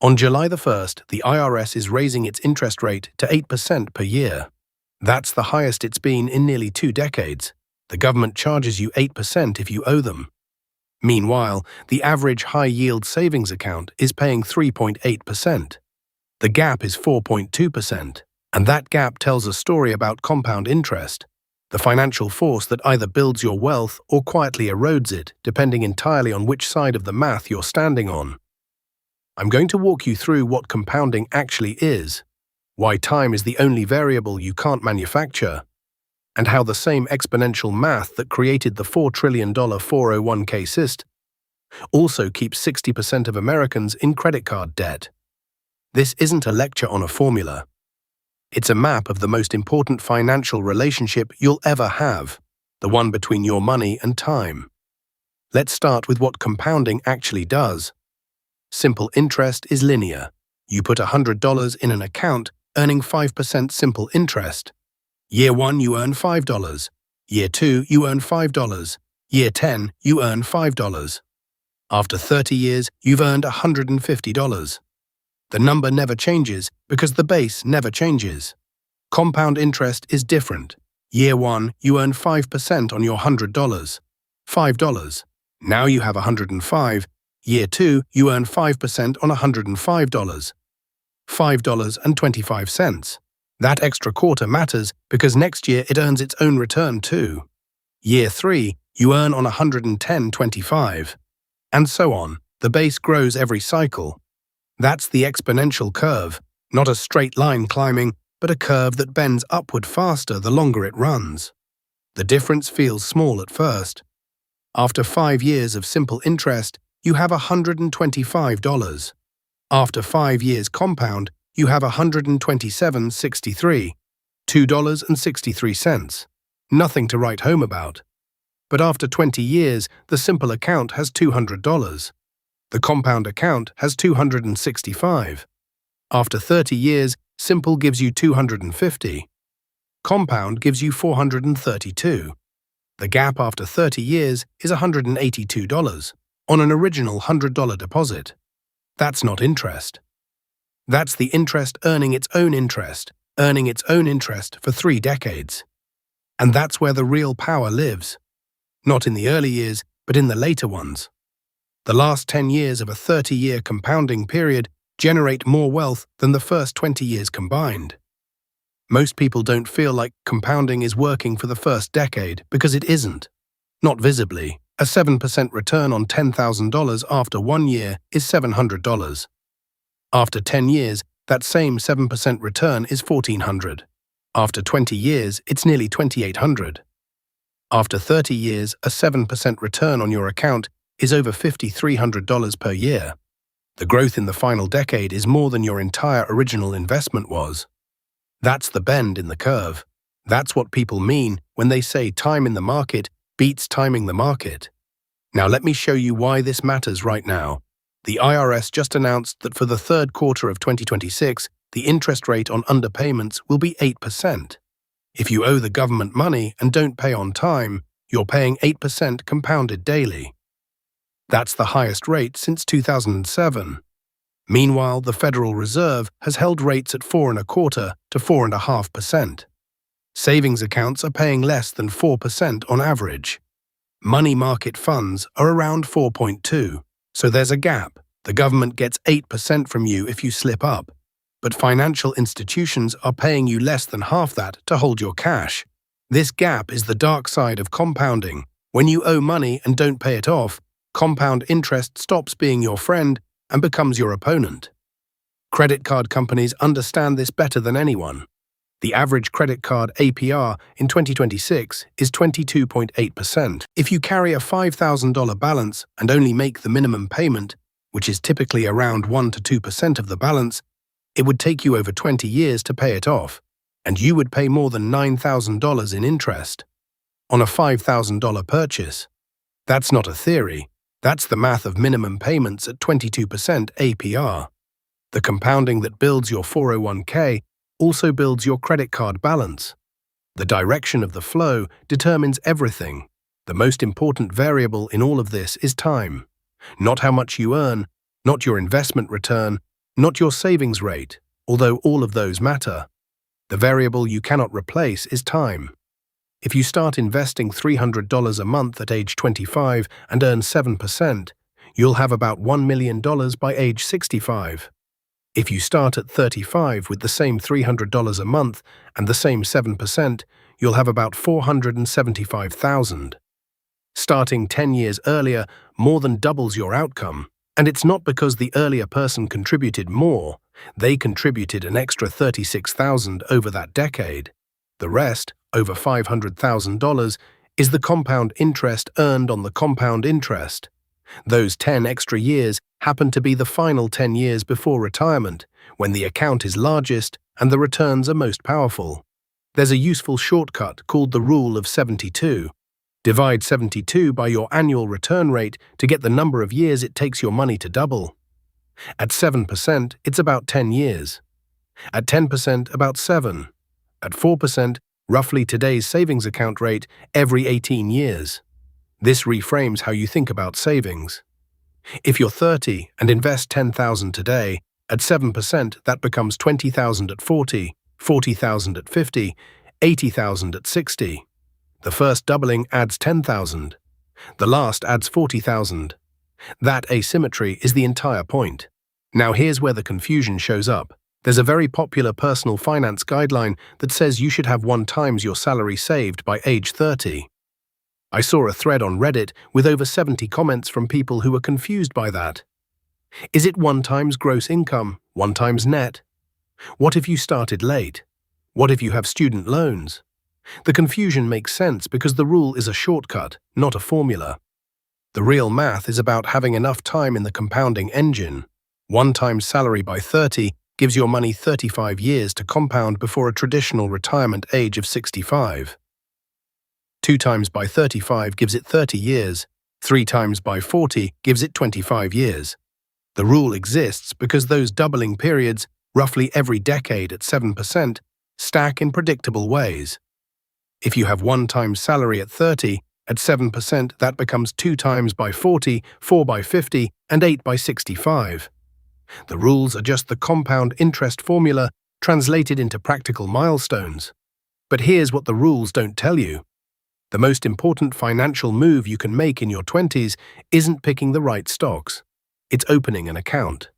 On July the 1st, the IRS is raising its interest rate to 8% per year. That's the highest it's been in nearly 2 decades. The government charges you 8% if you owe them. Meanwhile, the average high-yield savings account is paying 3.8%. The gap is 4.2%, and that gap tells a story about compound interest, the financial force that either builds your wealth or quietly erodes it, depending entirely on which side of the math you're standing on. I'm going to walk you through what compounding actually is, why time is the only variable you can't manufacture, and how the same exponential math that created the $4 trillion 401k system also keeps 60% of Americans in credit card debt. This isn't a lecture on a formula. It's a map of the most important financial relationship you'll ever have, the one between your money and time. Let's start with what compounding actually does. Simple interest is linear. You put $100 in an account, earning 5% simple interest. Year 1, you earn $5. Year 2, you earn $5. Year 10, you earn $5. After 30 years, you've earned $150. The number never changes because the base never changes. Compound interest is different. Year 1, you earn 5% on your $100. $5. Now you have $105. Year 2, you earn 5% on $105. $5.25. That extra quarter matters because next year it earns its own return too. Year 3, you earn on $110.25. And so on. The base grows every cycle. That's the exponential curve, not a straight line climbing, but a curve that bends upward faster the longer it runs. The difference feels small at first. After 5 years of simple interest, you have $125. After 5 years compound, you have $127.63, $2.63. Nothing to write home about. But after 20 years, the simple account has $200. The compound account has $265. After 30 years, simple gives you $250. Compound gives you $432. The gap after 30 years is $182 on an original $100 deposit. That's not interest. That's the interest earning its own interest for 3 decades. And that's where the real power lives. Not in the early years, but in the later ones. The last 10 years of a 30-year compounding period generate more wealth than the first 20 years combined. Most people don't feel like compounding is working for the first decade because it isn't. Not visibly. A 7% return on $10,000 after 1 year is $700. After 10 years, that same 7% return is $1,400. After 20 years, it's nearly $2,800. After 30 years, a 7% return on your account is over $5,300 per year. The growth in the final decade is more than your entire original investment was. That's the bend in the curve. That's what people mean when they say time in the market beats timing the market. Now let me show you why this matters right now. The IRS just announced that for the third quarter of 2026, the interest rate on underpayments will be 8%. If you owe the government money and don't pay on time, you're paying 8% compounded daily. That's the highest rate since 2007. Meanwhile, the Federal Reserve has held rates at 4.25% to 4.5%. Savings accounts are paying less than 4% on average. Money market funds are around 4.2%, so there's a gap. The government gets 8% from you if you slip up, but financial institutions are paying you less than half that to hold your cash. This gap is the dark side of compounding. When you owe money and don't pay it off, compound interest stops being your friend and becomes your opponent. Credit card companies understand this better than anyone. The average credit card APR in 2026 is 22.8%. If you carry a $5,000 balance and only make the minimum payment, which is typically around 1 to 2% of the balance, it would take you over 20 years to pay it off, and you would pay more than $9,000 in interest on a $5,000 purchase. That's not a theory. That's the math of minimum payments at 22% APR. The compounding that builds your 401k also builds your credit card balance. The direction of the flow determines everything. The most important variable in all of this is time. Not how much you earn, not your investment return, not your savings rate, although all of those matter. The variable you cannot replace is time. If you start investing $300 a month at age 25 and earn 7%, you'll have about $1 million by age 65. If you start at 35 with the same $300 a month and the same 7%, you'll have about $475,000. Starting 10 years earlier more than doubles your outcome, and it's not because the earlier person contributed more. They contributed an extra $36,000 over that decade. The rest, over $500,000, is the compound interest earned on the compound interest. Those 10 extra years happen to be the final 10 years before retirement, when the account is largest and the returns are most powerful. There's a useful shortcut called the rule of 72. Divide 72 by your annual return rate to get the number of years it takes your money to double. At 7%, it's about 10 years. At 10%, about 7. At 4%, roughly today's savings account rate every 18 years. This reframes how you think about savings. If you're 30 and invest $10,000 today, at 7% that becomes $20,000 at 40, $40,000 at 50, $80,000 at 60. The first doubling adds $10,000. The last adds $40,000. That asymmetry is the entire point. Now here's where the confusion shows up. There's a very popular personal finance guideline that says you should have 1 times your salary saved by age 30. I saw a thread on Reddit with over 70 comments from people who were confused by that. Is it 1 times gross income, 1 times net? What if you started late? What if you have student loans? The confusion makes sense because the rule is a shortcut, not a formula. The real math is about having enough time in the compounding engine. 1 times salary by 30 gives your money 35 years to compound before a traditional retirement age of 65. 2 times by 35 gives it 30 years. 3 times by 40 gives it 25 years. The rule exists because those doubling periods, roughly every decade at 7%, stack in predictable ways. If you have 1 times salary at 30, at 7% that becomes 2 times by 40, 4 by 50, and 8 by 65. The rules are just the compound interest formula translated into practical milestones. But here's what the rules don't tell you. The most important financial move you can make in your 20s isn't picking the right stocks. It's opening an account.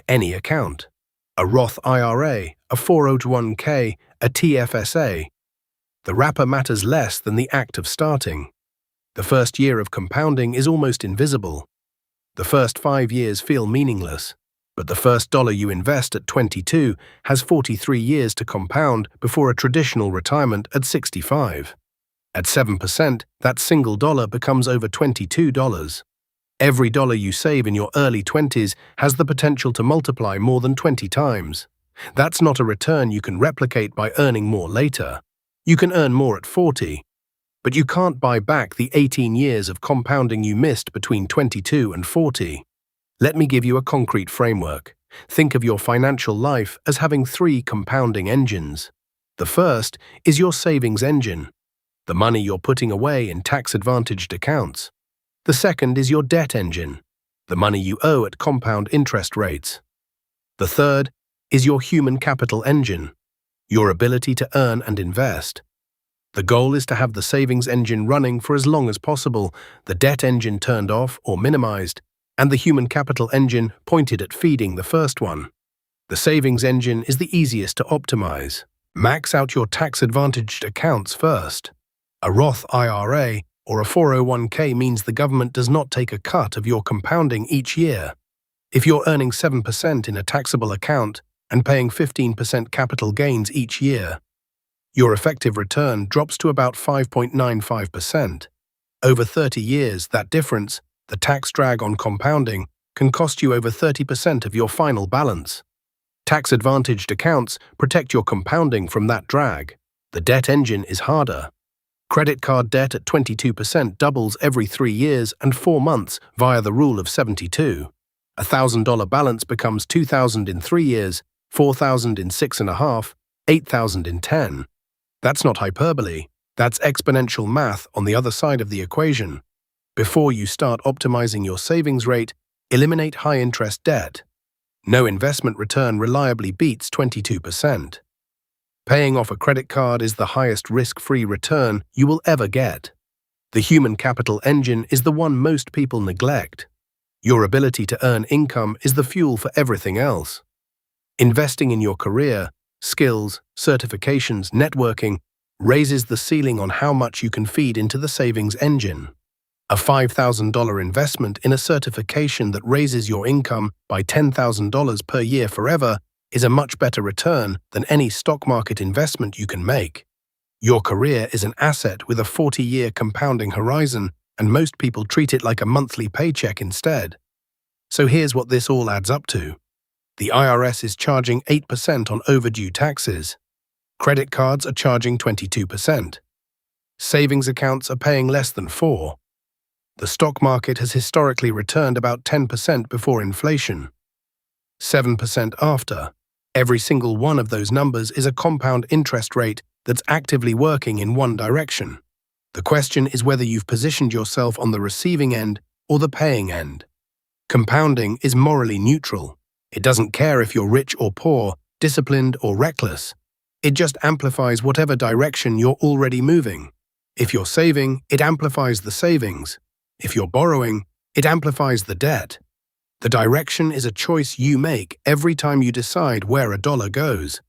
Any account. A Roth IRA, a 401k, a TFSA. The wrapper matters less than the act of starting. The first year of compounding is almost invisible. The first 5 years feel meaningless, but the first dollar you invest at 22 has 43 years to compound before a traditional retirement at 65. At 7%, that single dollar becomes over $22. Every dollar you save in your early 20s has the potential to multiply more than 20 times. That's not a return you can replicate by earning more later. You can earn more at 40, but you can't buy back the 18 years of compounding you missed between 22 and 40. Let me give you a concrete framework. Think of your financial life as having 3 compounding engines. The first is your savings engine, the money you're putting away in tax-advantaged accounts. The second is your debt engine, the money you owe at compound interest rates. The third is your human capital engine, your ability to earn and invest. The goal is to have the savings engine running for as long as possible, the debt engine turned off or minimized, and the human capital engine pointed at feeding the first one. The savings engine is the easiest to optimize. Max out your tax-advantaged accounts first. A Roth IRA or a 401k means the government does not take a cut of your compounding each year. If you're earning 7% in a taxable account and paying 15% capital gains each year, your effective return drops to about 5.95%. Over 30 years, that difference, the tax drag on compounding, can cost you over 30% of your final balance. Tax-advantaged accounts protect your compounding from that drag. The debt engine is harder. Credit card debt at 22% doubles every 3 years and 4 months via the rule of 72. A $1,000 balance becomes $2,000 in 3 years, $4,000 in 6.5, $8,000 in 10. That's not hyperbole. That's exponential math on the other side of the equation. Before you start optimizing your savings rate, eliminate high-interest debt. No investment return reliably beats 22%. Paying off a credit card is the highest risk-free return you will ever get. The human capital engine is the one most people neglect. Your ability to earn income is the fuel for everything else. Investing in your career, skills, certifications, networking raises the ceiling on how much you can feed into the savings engine. A $5,000 investment in a certification that raises your income by $10,000 per year forever is a much better return than any stock market investment you can make. Your career is an asset with a 40-year compounding horizon, and most people treat it like a monthly paycheck instead. So here's what this all adds up to. The IRS is charging 8% on overdue taxes. Credit cards are charging 22%. Savings accounts are paying less than 4%. The stock market has historically returned about 10% before inflation, 7% after. Every single one of those numbers is a compound interest rate that's actively working in one direction. The question is whether you've positioned yourself on the receiving end or the paying end. Compounding is morally neutral. It doesn't care if you're rich or poor, disciplined or reckless. It just amplifies whatever direction you're already moving. If you're saving, it amplifies the savings. If you're borrowing, it amplifies the debt. The direction is a choice you make every time you decide where a dollar goes.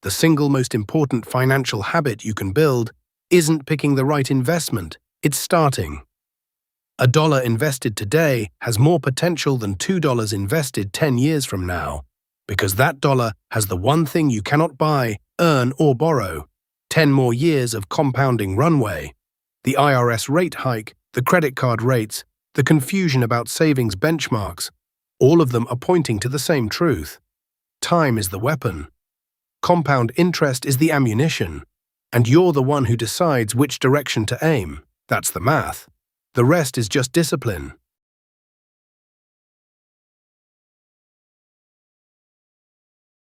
The single most important financial habit you can build isn't picking the right investment, it's starting. A dollar invested today has more potential than $2 invested 10 years from now, because that dollar has the one thing you cannot buy, earn, or borrow: 10 more years of compounding runway. The IRS rate hike, the credit card rates, the confusion about savings benchmarks, all of them are pointing to the same truth. Time is the weapon. Compound interest is the ammunition. And you're the one who decides which direction to aim. That's the math. The rest is just discipline.